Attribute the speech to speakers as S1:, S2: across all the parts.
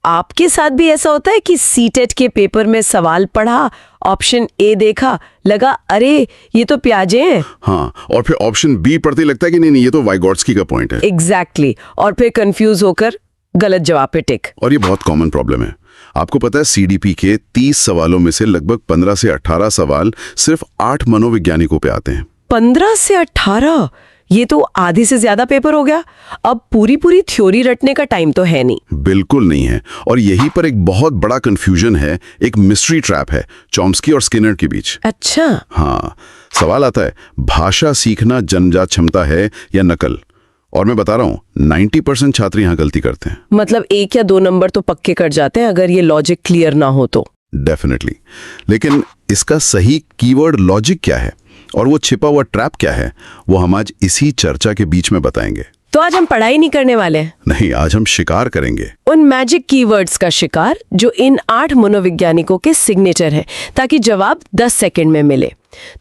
S1: आपके साथ भी ऐसा होता है कि सीटेट के पेपर में सवाल पढ़ा, ऑप्शन ए देखा, लगा अरे ये तो प्याजे हैं।
S2: हाँ, और फिर ऑप्शन बी पढ़ते लगता है कि नहीं ये तो वाइगॉट्स्की का पॉइंट है।
S1: एग्जैक्टली और फिर कंफ्यूज होकर गलत जवाब पे टिक।
S2: और ये बहुत कॉमन प्रॉब्लम है। आपको पता है सीडीपी के 30 सवालों में से लगभग 15 से 18 सवाल सिर्फ 8 मनोवैज्ञानिकों पे आते हैं।
S1: 15 से 18? ये तो आधी से ज्यादा पेपर हो गया। अब पूरी थ्योरी रटने का टाइम तो है नहीं।
S2: बिल्कुल नहीं है। और यहीं पर एक बहुत बड़ा कंफ्यूजन है, एक मिस्ट्री ट्रैप है चॉम्स्की और स्किनर के बीच।
S1: अच्छा।
S2: हाँ, सवाल आता है भाषा सीखना जन्मजात क्षमता है या नकल? और मैं बता रहा हूँ 90% छात्र यहाँ गलती करते हैं।
S1: मतलब 1 या 2 नंबर तो पक्के कट जाते हैं अगर ये लॉजिक क्लियर ना हो तो।
S2: डेफिनेटली। लेकिन इसका सही कीवर्ड लॉजिक क्या है और वो छिपा हुआ ट्रैप क्या है, वो हम आज इसी चर्चा के बीच में बताएंगे।
S1: तो आज हम पढ़ाई नहीं करने वाले हैं।
S2: नहीं, आज हम शिकार करेंगे
S1: उन मैजिक कीवर्ड्स का शिकार जो इन 8 मनोवैज्ञानिकों के सिग्नेचर हैं, ताकि जवाब 10 सेकंड में मिले।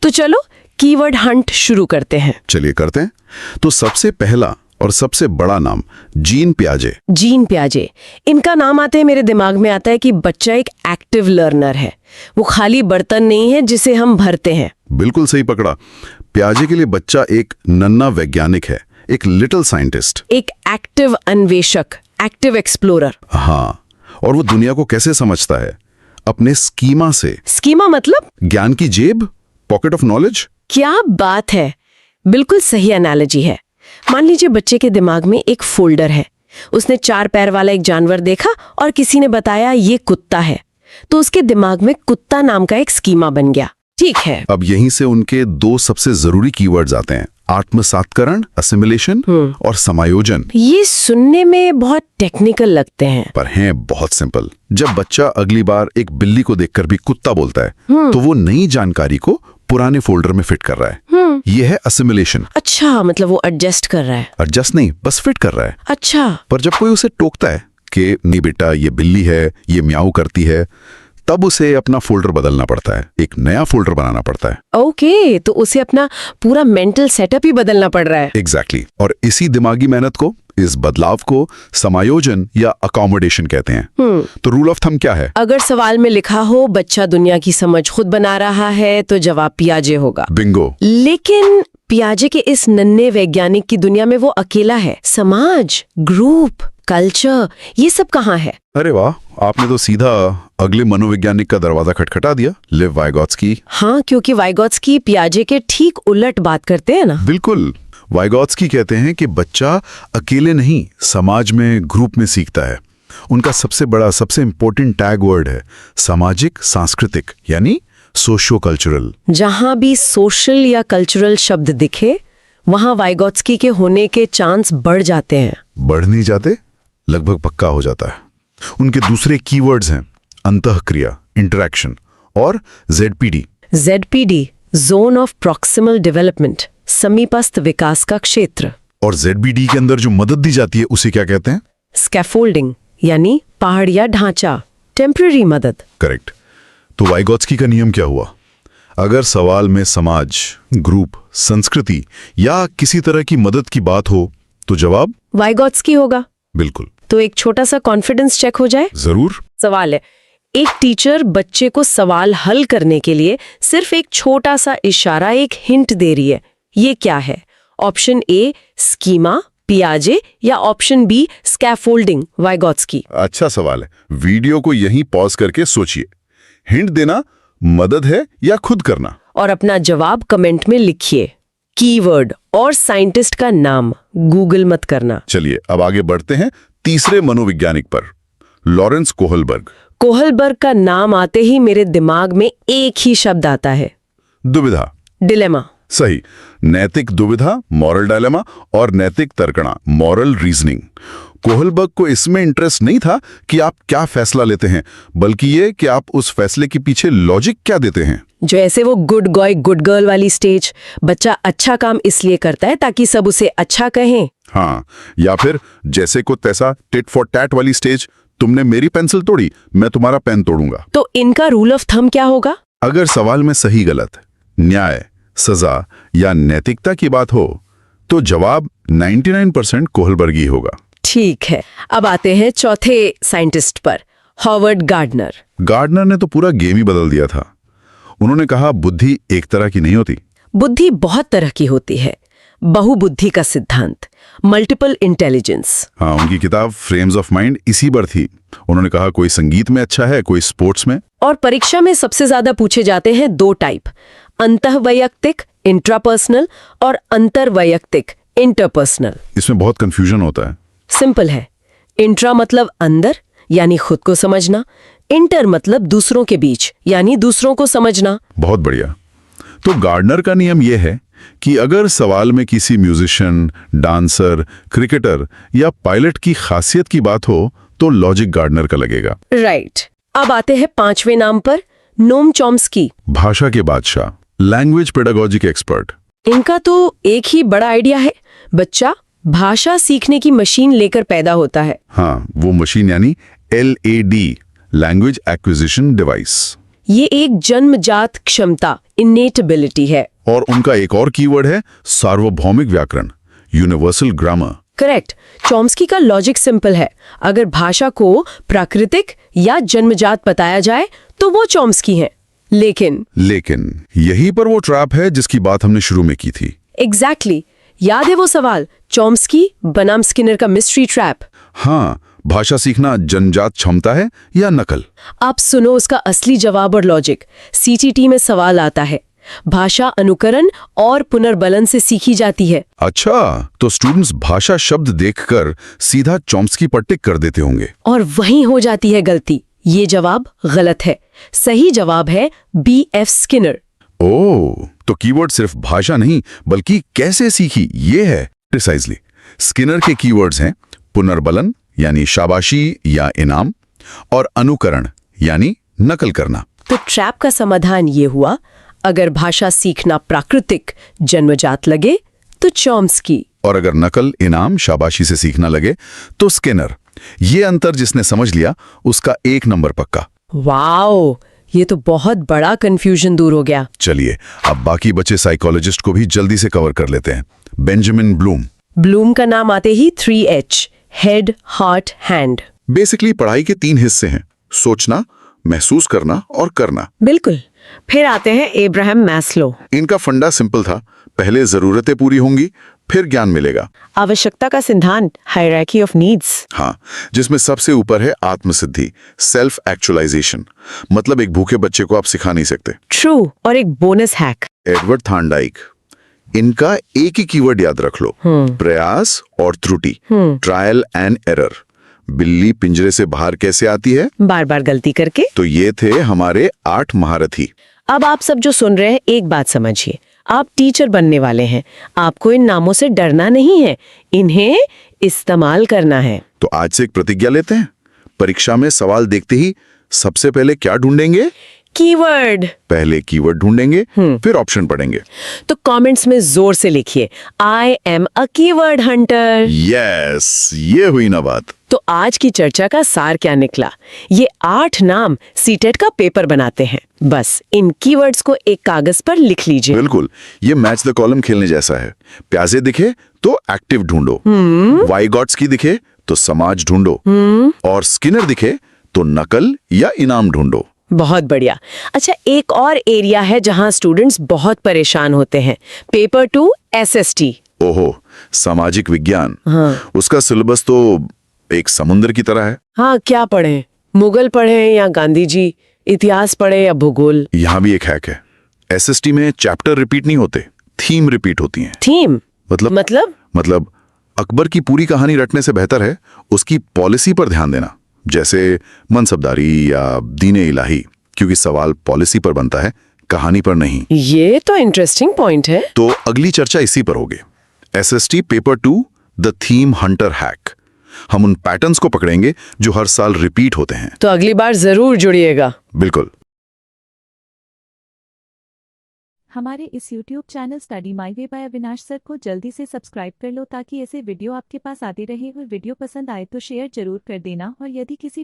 S1: तो चलो कीवर्ड हंट शुरू करते हैं।
S2: चलिए करते हैं। तो सबसे पहला और सबसे बड़ा नाम जीन पियाजे।
S1: जीन पियाजे, इनका नाम आते ही मेरे दिमाग में आता है कि बच्चा एक एक्टिव लर्नर है। वो खाली बर्तन नहीं है जिसे हम भरते हैं।
S2: बिल्कुल सही पकड़ा। पियाजे के लिए बच्चा एक नन्हा वैज्ञानिक है, एक लिटिल साइंटिस्ट,
S1: एक एक्टिव अन्वेषक, एक्टिव एक्सप्लोरर।
S2: हाँ, और वो दुनिया को कैसे समझता है? अपने स्कीमा से।
S1: स्कीमा मतलब?
S2: ज्ञान की जेब, पॉकेट ऑफ नॉलेज।
S1: क्या बात है, बिल्कुल सही एनालॉजी है। मान लीजिए बच्चे के दिमाग में एक फोल्डर है। उसने 4 पैर वाला एक जानवर देखा और किसी ने बताया ये कुत्ता है, तो उसके दिमाग में कुत्ता नाम का एक स्कीमा बन गया। ठीक है।
S2: अब यहीं से उनके 2 सबसे जरूरी कीवर्ड्स आते हैं, आत्मसात्करण, असिमिलेशन, और समायोजन।
S1: ये सुनने में बहुत टेक्निकल लगते हैं,
S2: पर हैं बहुत सिंपल। जब बच्चा अगली बार एक बिल्ली को देखकर भी कुत्ता बोलता है, तो वो नई जानकारी को पुराने फोल्डर में फिट कर रहा है। ये है असिमिलेशन।
S1: अच्छा, मतलब वो एडजस्ट कर रहा है।
S2: एडजस्ट नहीं, बस फिट कर रहा है।
S1: अच्छा।
S2: पर जब कोई उसे टोकता है कि नहीं बेटा ये बिल्ली है, ये म्याऊ करती है, तब उसे अपना फोल्डर बदलना पड़ता है, एक नया फोल्डर बनाना पड़ता है।
S1: ओके, तो उसे अपना पूरा मेंटल सेटअप ही बदलना पड़ रहा है।
S2: एग्जैक्टली। और इसी दिमागी मेहनत को, इस बदलाव को समायोजन या अकोमोडेशन कहते हैं। तो रूल ऑफ थंब क्या है?
S1: अगर सवाल में लिखा हो बच्चा दुनिया की समझ खुद बना रहा है, तो जवाब पियाजे होगा।
S2: बिंगो।
S1: लेकिन पियाजे के इस नन्हे वैज्ञानिक की दुनिया में वो अकेला है। समाज, ग्रुप, कल्चर, ये सब कहाँ है?
S2: अरे वाह, आपने तो सीधा अगले मनोवैज्ञानिक का दरवाजा खटखटा दिया, लिव वाइगॉट्स्की।
S1: हाँ, क्योंकि वाइगॉट्स्की पियाजे के ठीक उलट बात करते हैं ना।
S2: बिल्कुल। वाइगॉट्स्की कहते हैं कि बच्चा अकेले नहीं, समाज में, ग्रुप में सीखता है। उनका सबसे बड़ा, सबसे इंपॉर्टेंट टैग वर्ड है सामाजिक सांस्कृतिक, यानी सोशियो कल्चरल।
S1: जहां भी सोशल या कल्चरल शब्द दिखे, वहां वाइगॉट्स्की के होने के चांस बढ़ जाते हैं।
S2: बढ़ नहीं जाते, लगभग पक्का हो जाता है। उनके दूसरे कीवर्ड्स हैं अंतःक्रिया, इंटरैक्शन, और ZPD।
S1: ZPD, zone of proximal development, समीपस्थ विकास का क्षेत्र।
S2: और ZPD के अंदर जो मदद दी जाती है उसे क्या कहते हैं?
S1: स्कैफोल्डिंग, यानी पहाड़ या ढांचा, टेम्पररी मदद।
S2: करेक्ट। तो वाइगॉट्स्की का नियम क्या हुआ? अगर सवाल में समाज, ग्रुप, संस्कृति या किसी तरह की मदद की बात हो, तो जवाब
S1: वाइगॉट्स्की होगा।
S2: बिल्कुल।
S1: तो एक छोटा सा कॉन्फिडेंस चेक हो जाए।
S2: जरूर।
S1: सवाल है, एक टीचर बच्चे को सवाल हल करने के लिए सिर्फ एक छोटा सा इशारा, एक हिंट दे रही है। ये क्या है? ऑप्शन ए स्कीमा, पियाजे, या ऑप्शन बी स्कैफोल्डिंग, वाइगॉट्स्की।
S2: अच्छा सवाल है। वीडियो को यहीं पॉज करके सोचिए। हिंट देना मदद है या खुद करना?
S1: और अपना जवाब कमेंट में लिखिए। कीवर्ड और साइंटिस्ट का नाम गूगल मत करना।
S2: चलिए अब आगे बढ़ते हैं तीसरे मनोवैज्ञानिक पर, लॉरेंस कोहलबर्ग।
S1: कोहलबर्ग का नाम आते ही मेरे दिमाग में एक ही शब्द आता है,
S2: दुविधा।
S1: डिलेमा।
S2: सही। नैतिक दुविधा, मॉरल डायलेमा, और नैतिक तर्कणा, मॉरल रीजनिंग। कोहलबर्ग को इसमें इंटरेस्ट नहीं था कि आप क्या फैसला लेते हैं, बल्कि ये कि आप उस फैसले के पीछे लॉजिक क्या देते हैं।
S1: जो ऐसे वो गुड बॉय गुड गर्ल वाली स्टेज, बच्चा अच्छा काम इसलिए करता है ताकि सब उसे अच्छा कहें।
S2: हाँ, या फिर जैसे को तैसा टिट फॉर टैट वाली स्टेज, तुमने मेरी पेंसिल तोड़ी, मैं तुम्हारा पेन तोड़ूंगा।
S1: तो इनका रूल ऑफ थंब क्या होगा?
S2: अगर सवाल में सही गलत, न्याय, सजा या नैतिकता की बात हो, तो जवाब 99% कोहलबर्गी होगा।
S1: ठीक है, अब आते हैं चौथे साइंटिस्ट पर, हॉवर्ड गार्डनर।
S2: गार्डनर ने तो पूरा गेम ही बदल दिया था। उन्होंने कहा बुद्धि एक तरह की नहीं होती।
S1: बुद्धि बहुत तरह की होती है। बहुबुद्धि का सिद्धांत, मल्टीपल इंटेलिजेंस।
S2: हाँ, उनकी किताब फ्रेम्स ऑफ माइंड इसी पर थी। उन्होंने कहा कोई संगीत में अच्छा है, कोई स्पोर्ट्स में।
S1: और परीक्षा में सबसे ज्यादा पूछे जाते हैं दो टाइप, अंतःवैयक्तिक इंट्रापर्सनल और अंतर्वैयक्तिक इंटरपर्सनल।
S2: इसमें बहुत कंफ्यूजन होता है।
S1: सिंपल है, इंट्रा मतलब अंदर यानी खुद को समझना, इंटर मतलब दूसरों के बीच यानी दूसरों को समझना।
S2: बहुत बढ़िया। तो गार्डनर का नियम यह है कि अगर सवाल में किसी म्यूजिशियन, डांसर, क्रिकेटर या पायलट की खासियत की बात हो तो लॉजिक गार्डनर का लगेगा।
S1: राइट। अब आते हैं पांचवें नाम पर, नोम चॉम्स्की।
S2: भाषा के बादशाह, लैंग्वेज पेडागोजी के एक्सपर्ट।
S1: इनका तो एक ही बड़ा आइडिया है, बच्चा भाषा सीखने की मशीन लेकर पैदा होता है।
S2: हाँ, वो मशीन यानी LAD, लैंग्वेज एक्विजिशन डिवाइस।
S1: ये एक जन्मजात क्षमता, इनेट एबिलिटी है।
S2: और उनका एक और कीवर्ड है सार्वभौमिक व्याकरण, यूनिवर्सल ग्रामर।
S1: करेक्ट। चॉम्स्की का लॉजिक सिंपल है, अगर भाषा को प्राकृतिक या जन्मजात बताया जाए तो वो चॉम्स्की हैं। लेकिन
S2: यही पर वो ट्रैप है जिसकी बात हमने शुरू में की थी।
S1: एग्जैक्टली। याद है वो सवाल, चॉम्स्की बनाम स्किनर का मिस्ट्री ट्रैप?
S2: हाँ, भाषा सीखना जन्मजात क्षमता है या नकल?
S1: आप सुनो उसका असली जवाब और लॉजिक। CTT में सवाल आता है, भाषा अनुकरण और पुनर्बलन से सीखी जाती है।
S2: अच्छा, तो स्टूडेंट्स भाषा शब्द देखकर सीधा चॉम्स्की पर टिक कर देते होंगे।
S1: और वहीं हो जाती है गलती। ये जवाब गलत है। सही जवाब है BF स्किनर।
S2: ओह, तो कीवर्ड सिर्फ भाषा नहीं बल्कि कैसे सीखी ये है। प्रिसाइजली स्किनर के कीवर्ड्स हैं पुनर्बलन यानी शाबाशी या इनाम, और अनुकरण यानी नकल करना।
S1: तो ट्रैप का समाधान ये हुआ, अगर भाषा सीखना प्राकृतिक जन्मजात लगे तो चॉम्स्की,
S2: और अगर नकल, इनाम, शाबाशी से सीखना लगे तो स्किनर। ये अंतर जिसने समझ लिया उसका 1 नंबर पक्का।
S1: वाओ, ये तो बहुत बड़ा कंफ्यूजन दूर हो गया।
S2: चलिए अब बाकी बचे साइकोलॉजिस्ट को भी जल्दी से कवर कर लेते हैं। Benjamin Bloom.
S1: ब्लूम का नाम आते ही 3H, head, heart, hand.
S2: Basically पढ़ाई के 3 हिस्से हैं, सोचना, महसूस करना और करना।
S1: बिल्कुल। फिर आते हैं एब्राहम मैस्लो।
S2: इनका फंडा सिंपल था, पहले जरूरतें पूरी होंगी फिर ज्ञान मिलेगा।
S1: आवश्यकता का सिद्धांत, हायरार्की ऑफ नीड्स।
S2: हाँ, जिसमें सबसे ऊपर है आत्मसिद्धि, सेल्फ एक्चुअलाइजेशन। मतलब एक भूखे बच्चे को आप सिखा नहीं सकते।
S1: ट्रू। और एक बोनस हैक,
S2: एडवर्ड थार्नडाइक। इनका एक ही कीवर्ड याद रख लो, प्रयास और त्रुटि, ट्रायल एंड एरर। बिल्ली पिंजरे से बाहर कैसे आती है?
S1: बार बार गलती करके।
S2: तो ये थे हमारे 8 महारथी।
S1: अब आप सब जो सुन रहे हैं, एक बात समझिए, आप टीचर बनने वाले हैं। आपको इन नामों से डरना नहीं है, इन्हें इस्तेमाल करना है।
S2: तो आज से एक प्रतिज्ञा लेते हैं, परीक्षा में सवाल देखते ही सबसे पहले क्या ढूंढेंगे?
S1: कीवर्ड।
S2: पहले कीवर्ड ढूंढेंगे, फिर ऑप्शन पढ़ेंगे।
S1: तो कमेंट्स में जोर से लिखिए, I am a keyword Hunter.
S2: Yes, ये हुई ना बात।
S1: तो आज की चर्चा का सार क्या निकला? ये 8 नाम सीटेट का पेपर बनाते हैं। बस इन कीवर्ड्स को एक कागज पर लिख लीजिए।
S2: बिल्कुल, ये मैच द कॉलम खेलने जैसा है। प्याजे दिखे तो एक्टिव ढूंढो, वाइगॉट्स की दिखे तो समाज ढूंढो, और स्किनर दिखे तो नकल या इनाम ढूंढो।
S1: बहुत बढ़िया। अच्छा, एक और एरिया है जहां स्टूडेंट्स बहुत परेशान होते हैं, पेपर 2 SST।
S2: ओहो, सामाजिक विज्ञान।
S1: हाँ।
S2: उसका सिलेबस तो एक समुद्र की तरह है।
S1: हाँ, क्या पढ़ें? मुगल पढ़ें या गांधी जी? इतिहास पढ़े या भूगोल?
S2: यहाँ भी एक हैक है, SST में चैप्टर रिपीट नहीं होते, थीम रिपीट होती हैं।
S1: थीम
S2: मतलब अकबर की पूरी कहानी रटने से बेहतर है उसकी पॉलिसी पर ध्यान देना, जैसे मनसबदारी या दीने इलाही, क्योंकि सवाल पॉलिसी पर बनता है, कहानी पर नहीं।
S1: ये तो इंटरेस्टिंग पॉइंट है।
S2: तो अगली चर्चा इसी पर होगी, SST paper 2 the theme Hunter hack. हम उन पैटर्न्स को पकड़ेंगे जो हर साल रिपीट होते हैं।
S1: तो अगली बार जरूर जुड़िएगा।
S2: बिल्कुल।
S3: हमारे इस YouTube channel study my way by Avinash sir को जल्दी से सब्सक्राइब कर लो ताकि ऐसे वीडियो आपके पास आते रहे। और वीडियो पसंद आए तो शेयर जरूर कर देना। और यदि किसी